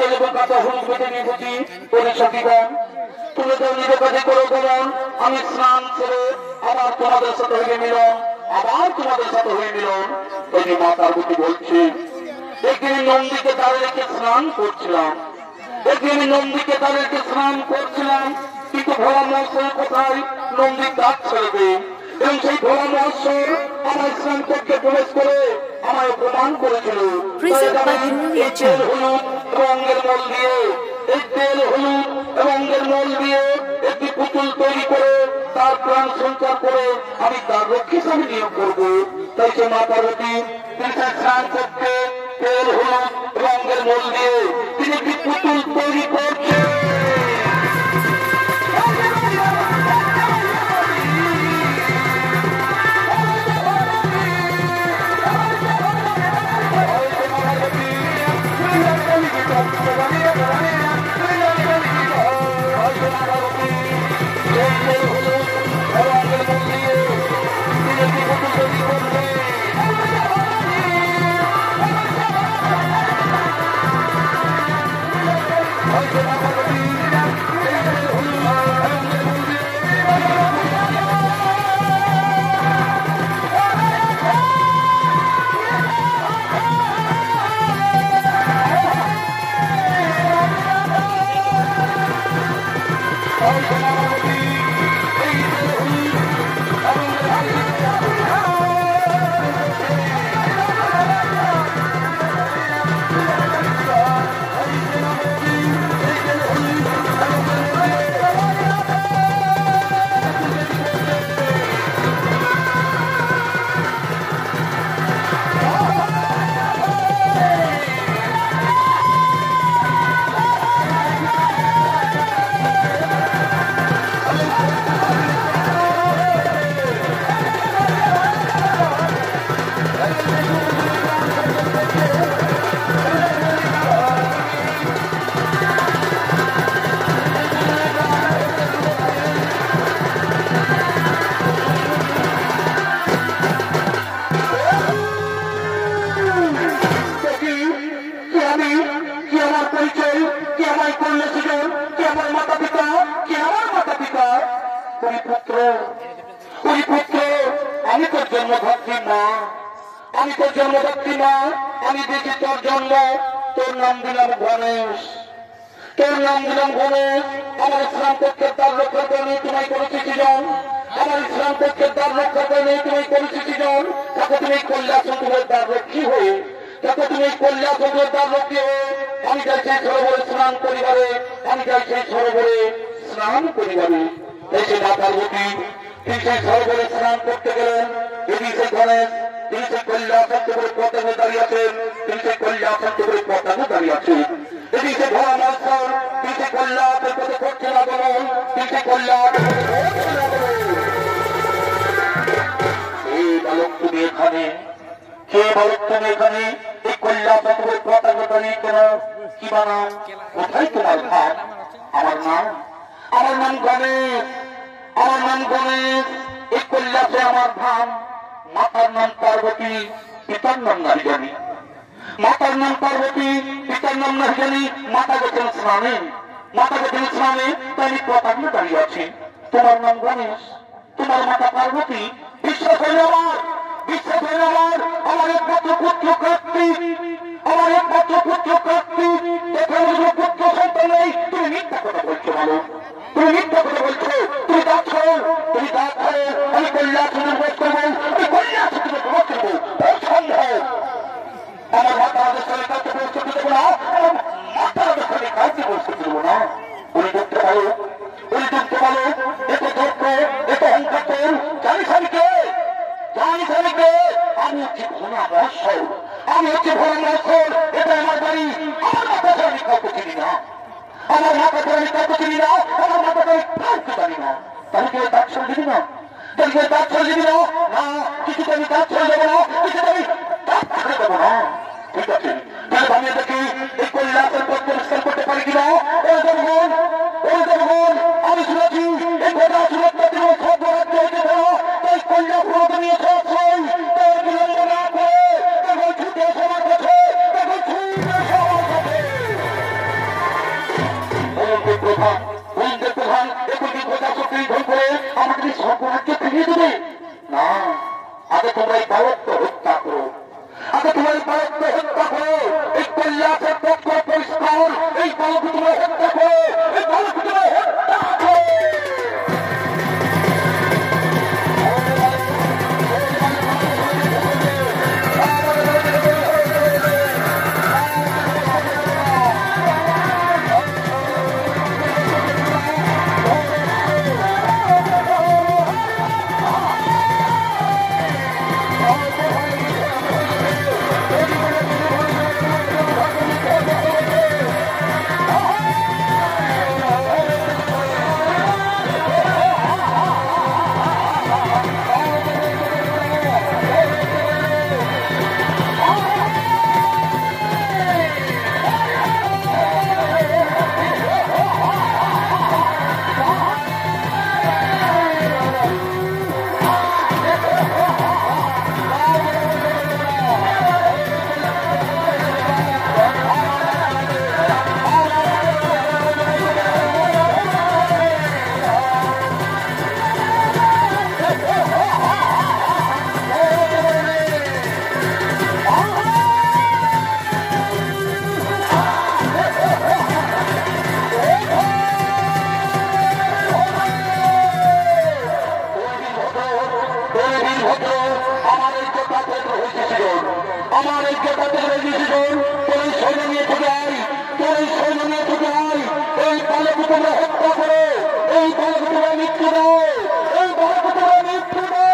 তেল এবং কাঁচা হলুদ বেটে নিয়ে বুঝি পরিষদীগণ তুমি তো নিজের কাছে করো গমন আমি স্নান করে আবার তোমাদের সাথে হয়ে মিলন আবার তোমাদের সাথে হয়ে মিলন। এই যে মা পার্বতী বলছে একদিন নন্দীকে তার রেখে স্নান করছিলাম একদিন নন্দীকে তার রেখে স্নান করছিলাম কিন্তু ভোলা মহাশয় কোথায় নন্দীর দাঁত ছেড়ে এবং সেই ভোলা মহাশয় আমার স্নান করতে প্রবেশ করে আমায় প্রমাণ করেছিল তেল হলুদ এবং অঙ্গের মল দিয়ে এই তেল হলুদ এবং অঙ্গের মল দিয়ে একটি পুতুল তৈরি করে তার প্রাণ সঞ্চার করে আমি তার রক্ষী হিসাবে নিয়োগ করবো। তাই সে মা পার্বতী তিনি স্নান করতে তেল হলুদ এবং অঙ্গের মল দিয়ে তিনি একটি পুতুল তৈরি করছে। আমি তোর জন্মদাত্রী মা আমি দেখি তোর জন্ম তোর নাম দিলাম গণেশ তোর নাম দিলাম গণেশ। আমার ইসলাম পক্ষের দ্বার রক্ষা করে নেই তোমায় করেছি সৃজন আমার ইসলাম পক্ষের দ্বার রক্ষা করে নেই তোমায় করেছি সৃজন। তাকে তুমি কল্যাণের দ্বার রক্ষী হয়ে তাকে তুমি কল্যাণের দ্বার রক্ষী হয়ে আমি যাই সেই সরোবরে স্নান পরিবারে আমি যাই সেই সরোবরে স্নান পরিবারে। এই সে মা পার্বতী তিনি সেই সরোবরে স্নান করতে গেলেন এদিকে সেই গণেশ তিনি সেই কল্যাণের পতাকা দাঁড়িয়ে আছেন তিনি সেই কল্যাণের পতাকা দাঁড়িয়ে আছেন এদিকে সেই ভোলা মহাশয় তিনি সেই কল্যাণের পথে করছে না গমন তিনি সেই কল্যাণের এই বালক তুমি এখানে কে বালক তুমি এখানে এই কল্যাণের পতাকা দাঁড়িয়ে কেন কি বানাম কোথায় তোমার ভাব? আমার নাম গণেশ আমার নাম গণেশ এই কল্যাণে আমার ধাম। মাতার নাম পার্বতী পিতার নাম নাহি জানি মাতার নাম পার্বতী পিতার নাম নাহি জানি মাতা গেছেন স্নানে তাই আমি পতাকা দাঁড়িয়ে আছি। তোমার নাম গণেশ তোমার মাতা পার্বতী বিশ্বাস হইল আমার আমার একমাত্র পুত্র কার্তিক আমার একমাত্র পুত্র কার্তিক এখানে পুত্র সন্তান নেই তুমি মিথ্যা কথা বলছো ভালো তুমি মিথ্যা কথা বলছো তুমি যাচ্ছ আমি কল্যাণ বোধ করবো আমি কল্যাণ বোধ করবো অসম্ভব। আমার মাতা রাজস্থানে কাউকে পরিস্থিতি দেবো না আমার মাতা রাজস্থানে কাউকে পরিস্থিতি দেবো না। উনি দেখতে পারো এত দক্ষ এত অহংকার জানিস আমি কে আমি হচ্ছি ভোলা মহোৎসব এটা আমার বাড়ি আমার মাথাতে আমি কাউকে চিনি না আমার মাথাতে আমি কাউকে চিনি না আমার মাথাতে আমি কাউকে জানি না। তাহলে কেউ দাঁত ছেড়ে দিবি না না কিছুতে আমি দাঁত ছেড়ে দেবো না কিছুতে আমি দাঁত ছেড়ে দেবো না। ঠিক আছে তাহলে আমি দেখি এই কল্যাণের পথ পরিষ্কার করতে পারি কিনা। আমি শুনেছি এই ঘটনা সুরক্ষা দিবস সব বরাদ্দ হয়েছে তাই কল্যাণ পুরোটা নিয়ে সব বিলম্ব না করে এখন ছুটে সবার কাছে প্রধান গোয়েন্দা প্রধান এগুলি গোটা চক্রী ধরে করে আমাদের সর্বরাজ্যে ফিরিয়ে দেবে না। আগে তোমরা এই বালককে হত্যা করো, আগে তোমরা এই বালককে হত্যা করো, এই কল্যাণের পক্ষ পরিষ্কার, এই বালক তোমরা হত্যা করো, এই বালক তোমরা হত্যা করো। আমার এই কথা তোর সৈন্য নিয়ে থেকে আই, তোর সৈন্য নিয়ে থেকে আই, এই বালক তোমরা হত্যা করো, এই বালক তোমরা মৃত্যু দাও, এই বালক তোমরা মৃত্যু দাও।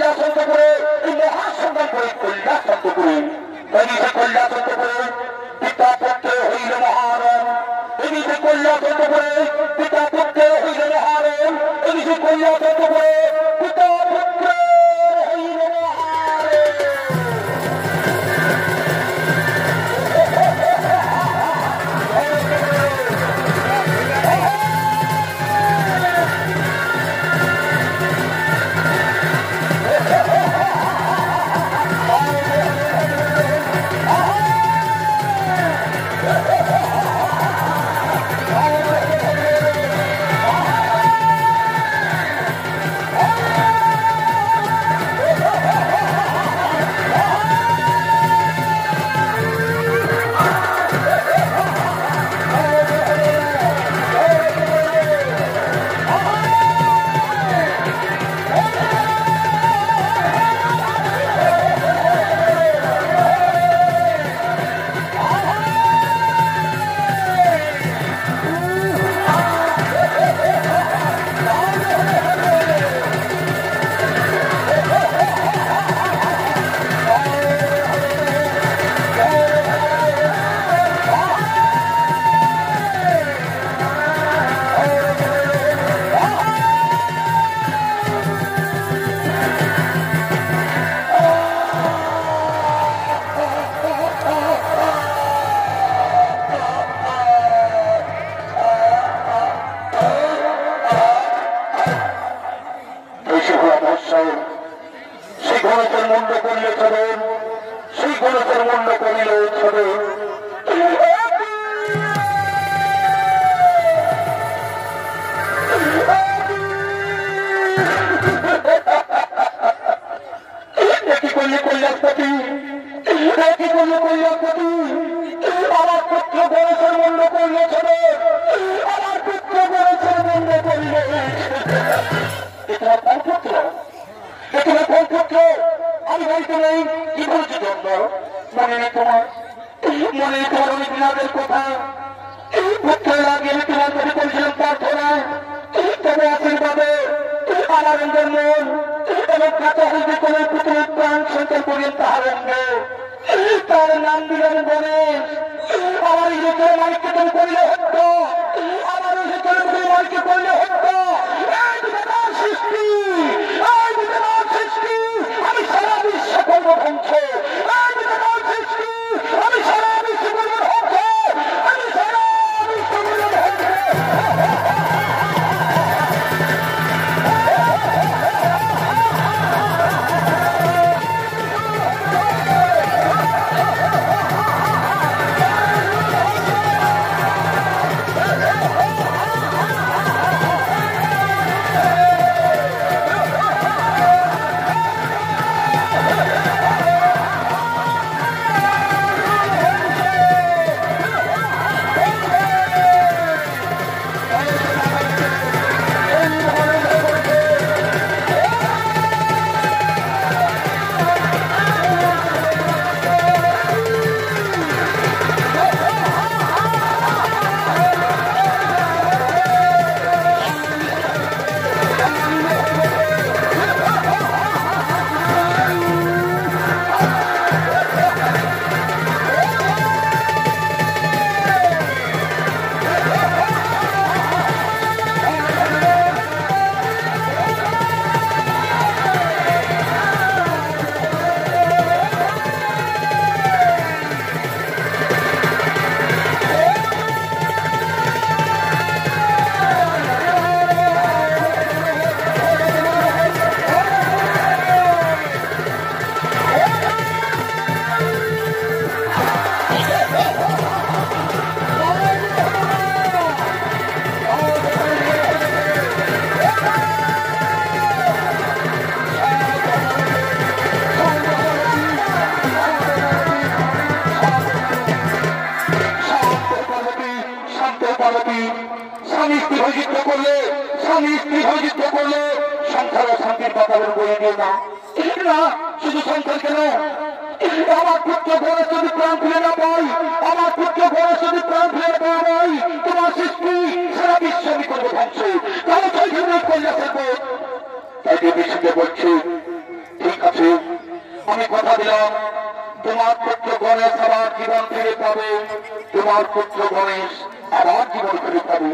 কৈলাসন্ত করে এই মহাসংগ্রাম করে কৈলাসন্ত করে এদিকে কৈলাসন্ত করে পিতা পুত্রে হইল মহারণ এদিকে কৈলাসন্ত করে পিতা পুত্রে হইল মহারণ এদিকে কৈলাসন্ত করে পিতা পুত্রে হইল মহারণ। সেই গণেশের মূল্য করিলে চলে সেই গণেশের মূল্য করিলে চলে একই করলে কৈলাসপতি একই করলে কৈলাসপতি আমার পুত্র গণেশের মূল্য করিলে চলে আমার পুত্র গণেশের মূল্য করিলে তোমার কোন পুত্র তোমার কোন পুত্র আমি বলতে নেই কি বলছি জন্ম মনে নেই তোমার অনেক দিনের কথা পুত্রের আগে আমি তোমার কাছে করেছিলাম প্রার্থনা তবে আশীর্বাদে আমার অঙ্গের মন এবং কাঁচা হইতে কোনো পুত্রের প্রাণ সন্তান পর্যন্ত হারঙ্গে তার নাম দিলেন গণেশ। আমার ইজতের মালিককে তুমি করলে হত্যা আমার ইজতের মালিককে করলে হত্যা সৃষ্টি আমি সারা বিশ্ব করব ধ্বংস সৃষ্টি আমি সারা বিশ্ব করব ধ্বংস আমি সারা বিশ্ব করব স্বামী স্ত্রী যুদ্ধ করলে সংসারের শান্তির বাতাবরণ বয়ে দিয়ে না শুধু সংসার কেন আমার পুত্র গণেশ যদি প্রাণ ফিরে না পাই আমার পুত্র গণেশ যদি প্রাণ ফিরে পাওয়া নাই তোমার সৃষ্টি সারা বিশ্ব আমি করবো ধ্বংস তাহলে কৈলাসের পথ তাই বিশ্বকে বলছি কথা দিলাম তোমার পুত্র গণেশ আবার জীবন ফিরে পাবে, তোমার পুত্র গণেশ আবার জীবন ফিরে পাবে।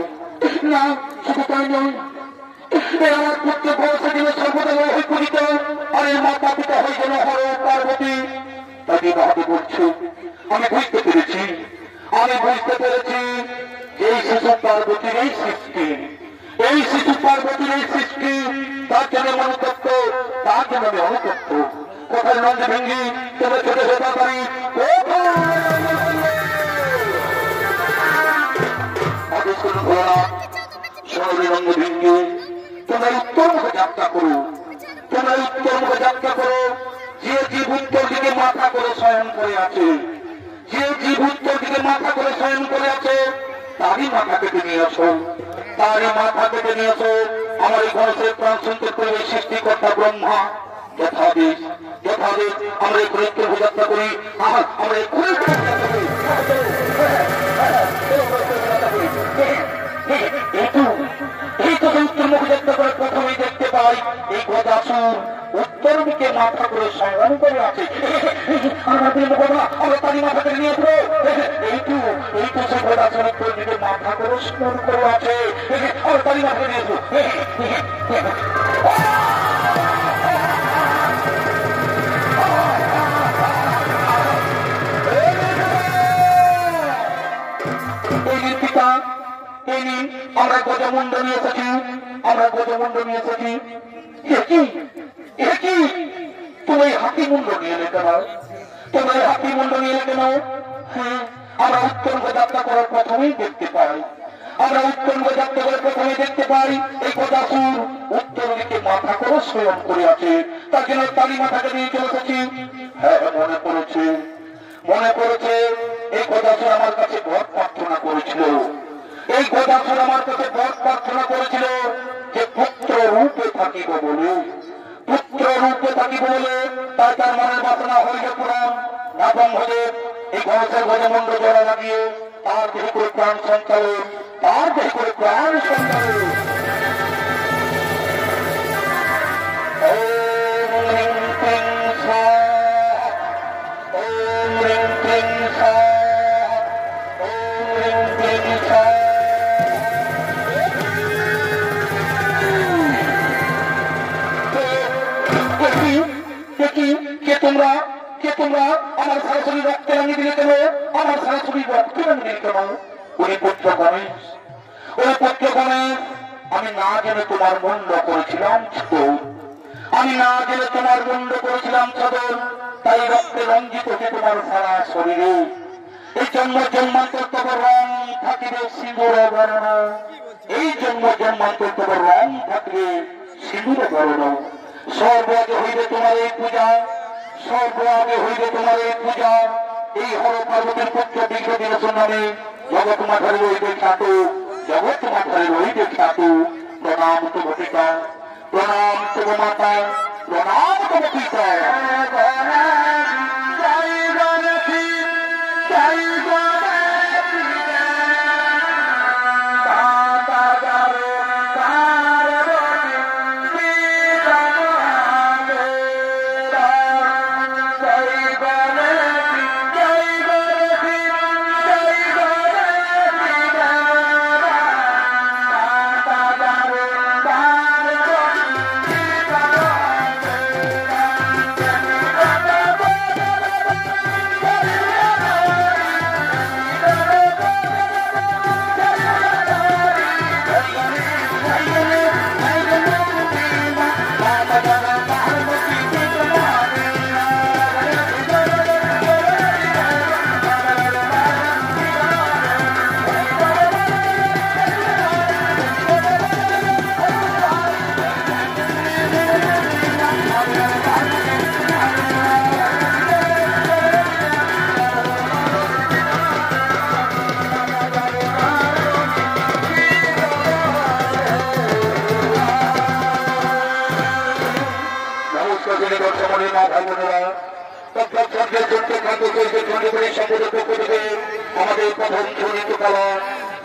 না শুধু তাই নয়, আমার পুত্র বয়সে দিলে সর্বদা হয়ে পড়িত, আর এর মাতা পিতা হয়ে গেল হর পার্বতী। তাকে বাহাদুর বলছো, আমি বুঝতে পেরেছি, আমি বুঝতে পেরেছি এই শিশু পার্বতীর এই সৃষ্টি, এই শিশু পার্বতীর এই সৃষ্টি, তার জন্য মনোতত্ত্ব, তার জন্য আমি অনুতত্ত্ব। কোথায় নন্দ ভেঙ্গি তোমার ছোট হেতা পারি, নন্দ ভেঙ্গি তোমরা উত্তর মুখে যাত্রা করো, তোমরা উত্তর মুখে যাত্রা করো। যে জীব উত্তর দিকে মাথা করে শয়ন করে আছে, যে জীব উত্তর দিকে মাথা করে শয়ন করে আছে, তারই মাথা কেটে নিয়ে আসো, তারই মাথা কেটে নিয়ে আসো। আমার এই গণেশের প্রাণ শুনতে পরিবেশ সৃষ্টিকর্তা ব্রহ্মা যথাদেশ, যথাদেশ আমরা এই কুরুক্ষেত্র যাত্রা করি, আমরা এই কুরুক্ষেত্র এই তো উত্তর মুখে যাত্রা করে প্রথমেই দেখতে পাই এই গদাসুর উত্তর দিকে মাথা করে সংগ্রাম করে আছে। আমরা তারই মাথা করে নিয়ে আসবো। এই তো সে গদাসুর উত্তর দিকে মাথা করে স্মরণ করে আছে, আমরা তারই মাথা করে নিয়ে আসবো। আমরা গজমুণ্ড নিয়ে এসেছি, আমরা গজমুণ্ড নিয়ে এসেছি। তুমি হাতি মুন্ড নিয়ে এলে কেন? তোমরা হাতি মুন্ড নিয়ে এলে কেন? হ্যাঁ, আমরা উত্তরঙ্গ যাত্রা করার প্রথমেই দেখতে পাই, আমরা উত্তরঙ্গ যাত্রা করে প্রথমেই দেখতে পাই এই গদাসুর উত্তর দিকে মাথা করে স্বয়ং করে আছে, তার জন্য তালি মাথাকে নিয়ে চলে এসেছি। হ্যাঁ, মনে পড়েছে, মনে পড়েছে এই গদাসুর আমার কাছে বর প্রার্থনা করেছিল, এই গদাসুর আমার কাছে বর প্রার্থনা করেছিল যে পুত্র রূপে থাকিব বলে, পুত্র রূপে থাকিব বলে। তাই তার মনের বাসনা হইল পুরাণ এবং হলে এই গণেশের গজমুণ্ড জড়া লাগিয়ে তার দেহে করে প্রাণ সঞ্চালন, তার দেহে করে প্রাণ সঞ্চালন। তোমরা আমার সরাসরি রক্ত রাঙিয়ে দিলে কেন? আমার সরাসরি রক্ত রাঙিয়ে দিলে কেন? ওই পুত্র গণেশ, ওই পুত্র গণেশ, আমি না জেনে তোমার মুন্ড করেছিলাম ছোট, আমি না জেনে তোমার মুন্ড করেছিলাম সদর, তাই রক্তে রঞ্জিত হচ্ছে তোমার সারা শরীরে। এই জন্ম জন্মান্তর তোমার রং থাকিবে সিঁদুর বর্ণ, এই জন্ম জন্মান্তর তোমার রং থাকবে সিঁদুর বর্ণ। সর্ব আগে হইবে তোমার এই পূজা, সর্ব আগে হইবে তোমার এই পূজা। এই হর পার্বতীর পুত্র দীর্ঘদিনের নামে জগৎ মাথায় রইবে খ্যাত, জগৎ মাথায় রইবে খ্যাত। প্রণাম তব পিতা, প্রণাম তব মাতা, প্রণাম তব পিতা। আমাদের প্রথম ধ্বনিত কলা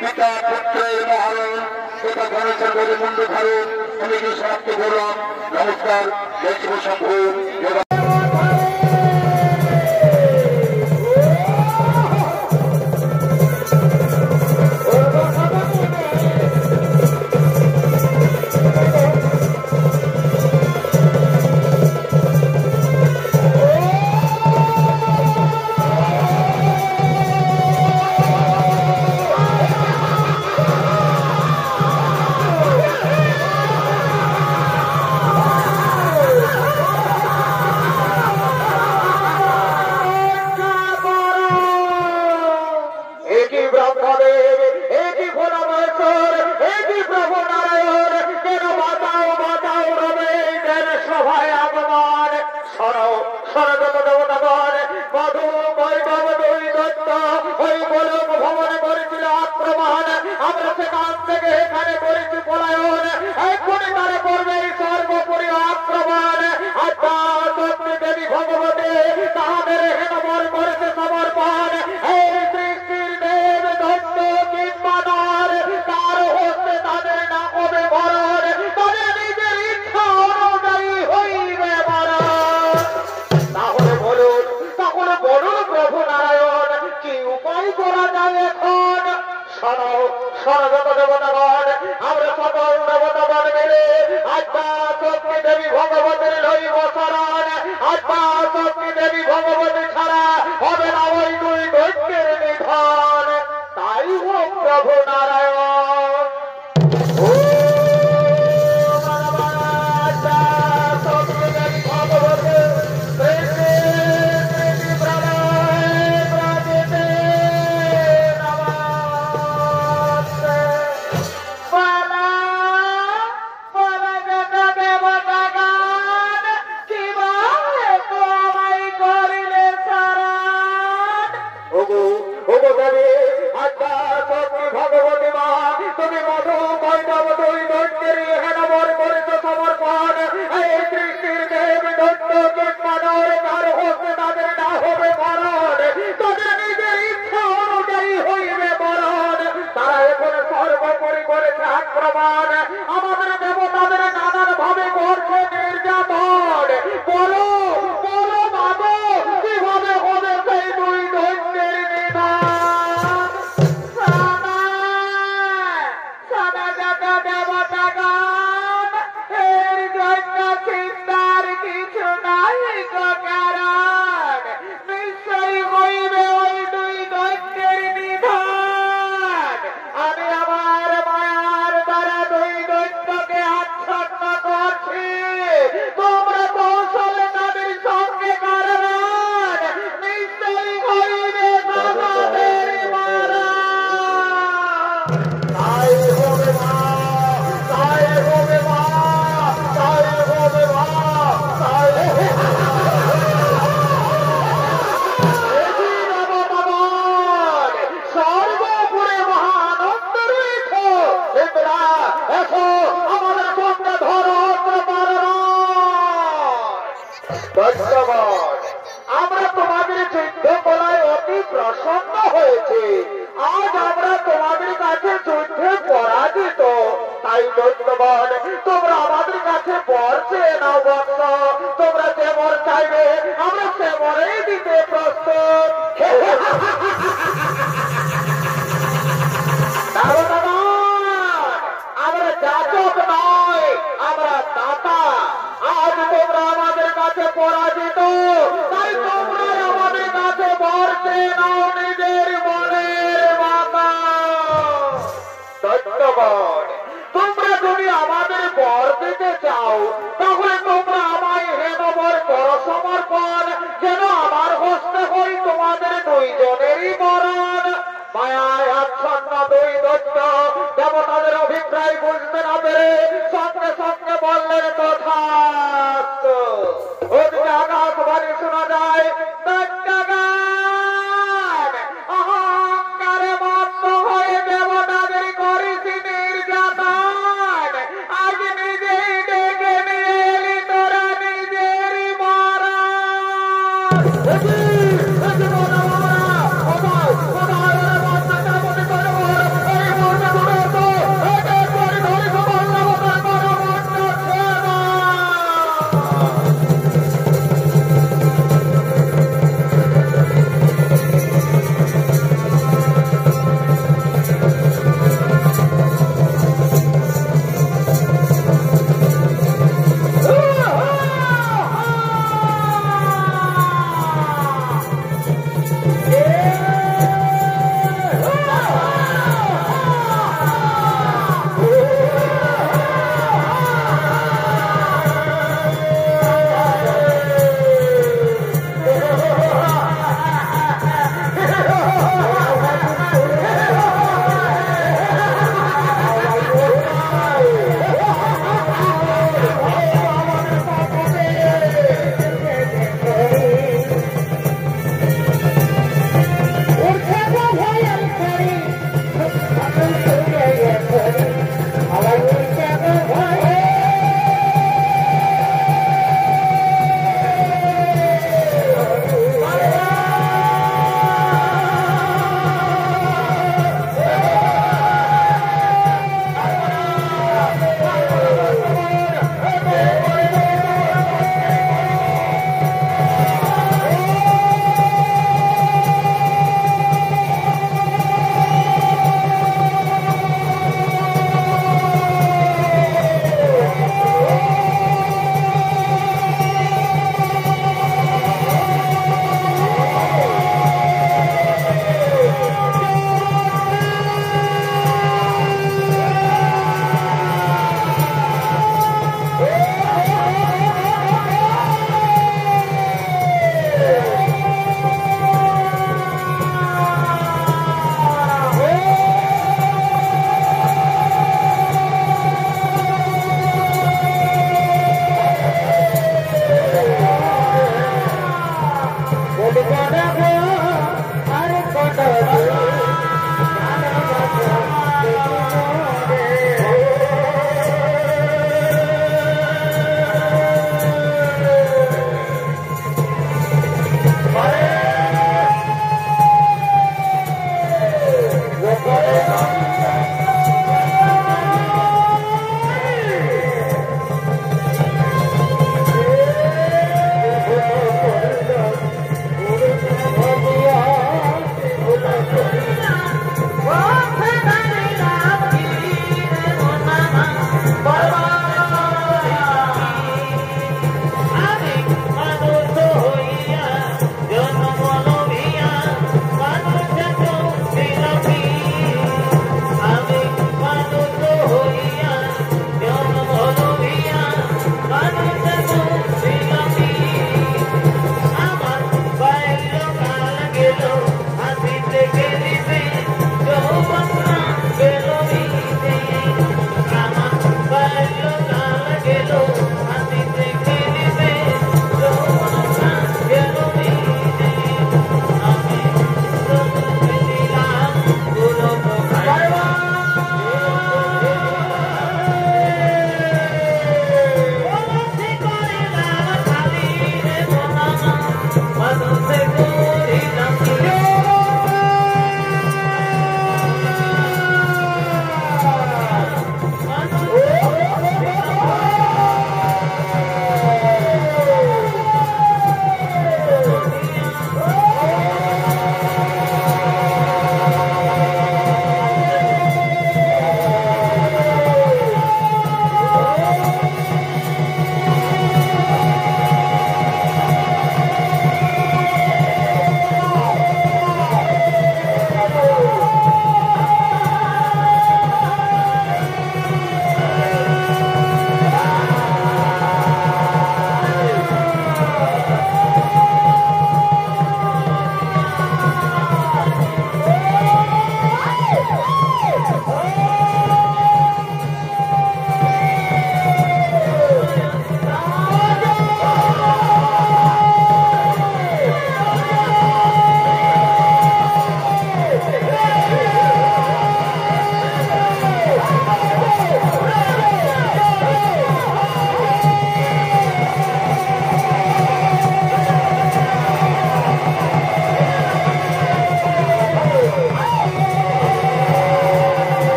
পিতা পুত্রের মহারণ তথা গণেশের গজমুণ্ড ধারণ আমি সমাপ্ত করলাম। নমস্কার, জয় শিব শম্ভু। সভায় আগমন শোনো সরগত দেবতাগণ মধু বৈভব দুই দত্ত ওই গোলক ভবন করেছিল আক্রমণ আমরা সেখান থেকে এখানে করেছি পলায়ন এক্ষুনি তারা করবে সর্বোপরি আক্রমণ আত্মা শক্তি দেবী ভগবতী তাহাদের হেনবর করেছে সমর্পণ এই সৃষ্টির দেব দত্ত কিংবা নর তার হস্তে তাদের না হবে ভরণ তাদের নিজের ইচ্ছা অনুযায়ী হইবে মরণ তাহলে বলুন প্রভু নারায়ণ কি উপায় করা যায় এখন শোনো সরগত দেবতাগণ আমরা সকল দেবতাগণ মিলে আত্মা শক্তি দেবী ভগবতীর লইব শরণ আত্মা শক্তি দেবী ভগবতী ছাড়া হবে না ওই দুই দৈত্যের নিধন তাই হোক প্রভু নারায়ণ ভগবতী মা তুমি মধু বৈষ্ণব দুই দৈত্যের হেনবর করেছ সমর্পণ এই সৃষ্টির দেব দত্ত কিংমানর তার হস্তে তাদের না হবে মরণ তাদের নিজের ইচ্ছা অনুযায়ী হইবে মরণ তারা এখন সর্বোপরি করেছে আক্রমণ আমাদের দেবতাদের নানান ভাবে করছে নির্যাতন বলো বলো বাবু কিভাবে হবে সেই দুই দৈত্যের নিধন দেবতাগণ এর জন্য চিন্তার কিছু নাই কারণ নিশ্চয়ই হইবে ওই দুই দৈত্যের নিধন আমি আমার মায়ার দ্বারা দুই দৈত্যকে আচ্ছন্ন করছি তোমরা কৌশলে তাদের সঙ্গে কারণ নিশ্চয়ই হইবে তোমাদের মারা তাই হবে মা তাই হবে মা তাই হবে মা তাই সর্বোপরি মহানন্দ রয়েছে ইন্দ্রা এসো আমাদের সঙ্গে ধরো ধন্যবাদ আমরা তোমাদের যুদ্ধ করায় অতি প্রসন্ন হয়েছে আজ আমরা তোমাদের কাছে যুদ্ধে পরাজিত তাই ধন্যবাদ তোমরা আমাদের কাছে বর চেয়ে নাও বৎস তোমরা যে বর চাইবে আমরা সে বরেই দিতে প্রস্তুত আমরা যাচক নয় আমরা দাতা আজ তোমরা আমাদের কাছে পরাজিত তাই তোমরা আমাদের কাছে বর চেয়ে নাও নিজের মনের মাতা ধন্যবাদ তোমরা যদি আমাদের বর দিতে চাও তাহলে তোমরা আমায় হেনবর করো সমর্পণ যেন আমার হস্তে হই তোমাদের দুইজনেরই মরণ মায়ায় আচ্ছন্ন দুই দৈত্য দেবতাদের অভিপ্রায় বুঝতে না পেরে সঙ্গে সঙ্গে বললেন তথাস্তু ওদিকে আকাশবাণী শোনা যায় দৈত্যগান অহংকারে মত্ত হয়ে দেবতাদের করেছি নির্যাতন আজ নিজেই ডেকে নিয়ে এলি তোরা নিজেরই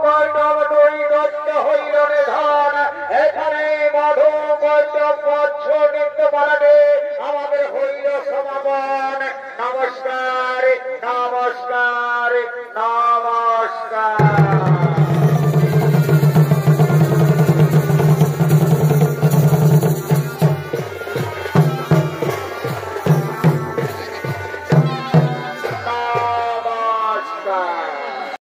বৈঠক দুই দত্ত হইল নিধন। এখানে মধু বৈঠক বৎস নৃত্য পালনে আমাদের হইল সমাপন। নমস্কার, নমস্কার, নমস্কার।